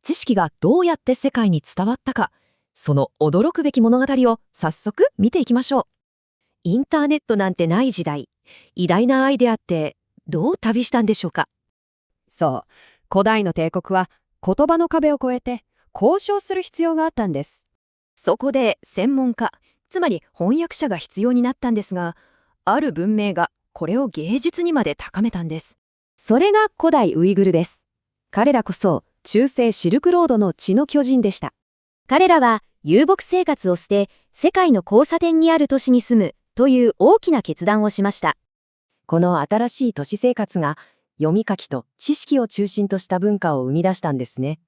知識がどうやって世界に伝わったか、その驚くべき物語を早速見ていきましょう。インターネットなんてない時代、偉大なアイデアってどう旅したんでしょうか。そう、古代の帝国は言葉の壁を越えて交渉する必要があったんです。そこで専門家、つまり翻訳者が必要になったんですが、ある文明がこれを芸術にまで高めたんです。それが古代ウイグルです。彼らこそ中世シルクロードの血の巨人でした。彼らは遊牧生活を捨て、世界の交差点にある都市に住むという大きな決断をしました。この新しい都市生活が読み書きと知識を中心とした文化を生み出したんですね。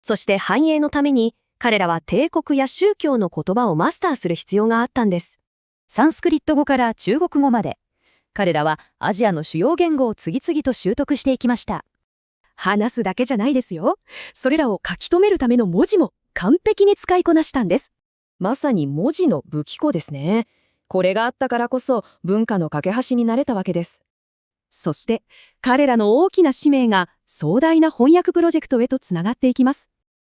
そして繁栄のために彼らは帝国や宗教の言葉をマスターする必要があったんです。サンスクリット語から中国語まで、彼らはアジアの主要言語を次々と習得していきました。話すだけじゃないですよ。それらを書き留めるための文字も完璧に使いこなしたんです。まさに文字の武器庫ですね。これがあったからこそ文化の架け橋になれたわけです。そして彼らの大きな使命が壮大な翻訳プロジェクトへとつながっていきます。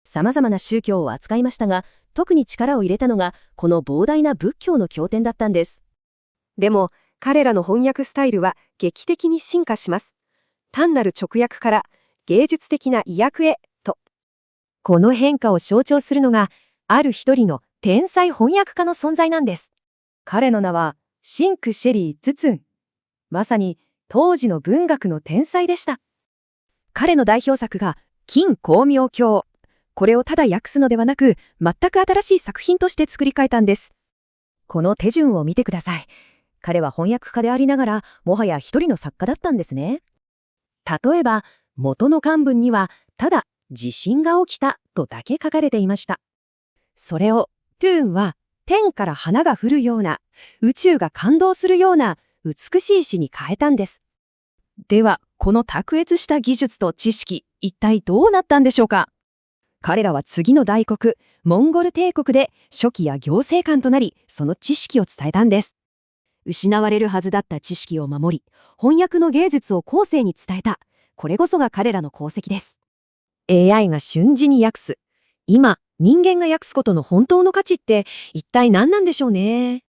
様々な宗教を扱いましたが、特に力を入れたのがこの膨大な仏教の経典だったんです。でも彼らの翻訳スタイルは劇的に進化します。単なる直訳から芸術的な意訳へと。この変化を象徴するのがある一人の天才翻訳家の存在なんです。彼の名はシンク・シェリー・ツツン。まさに当時の文学の天才でした。彼の代表作が金光明経。これをただ訳すのではなく、全く新しい作品として作り変えたんです。この手順を見てください。彼は翻訳家でありながら、もはや一人の作家だったんですね。例えば、元の漢文には、ただ地震が起きたとだけ書かれていました。それを、トゥーンは天から花が降るような、宇宙が感動するような美しい詩に変えたんです。では、この卓越した技術と知識、一体どうなったんでしょうか。彼らは次の大国、モンゴル帝国で書記や行政官となり、その知識を伝えたんです。失われるはずだった知識を守り、翻訳の芸術を後世に伝えた。これこそが彼らの功績です。AI が瞬時に訳す。今、人間が訳すことの本当の価値って一体何なんでしょうね。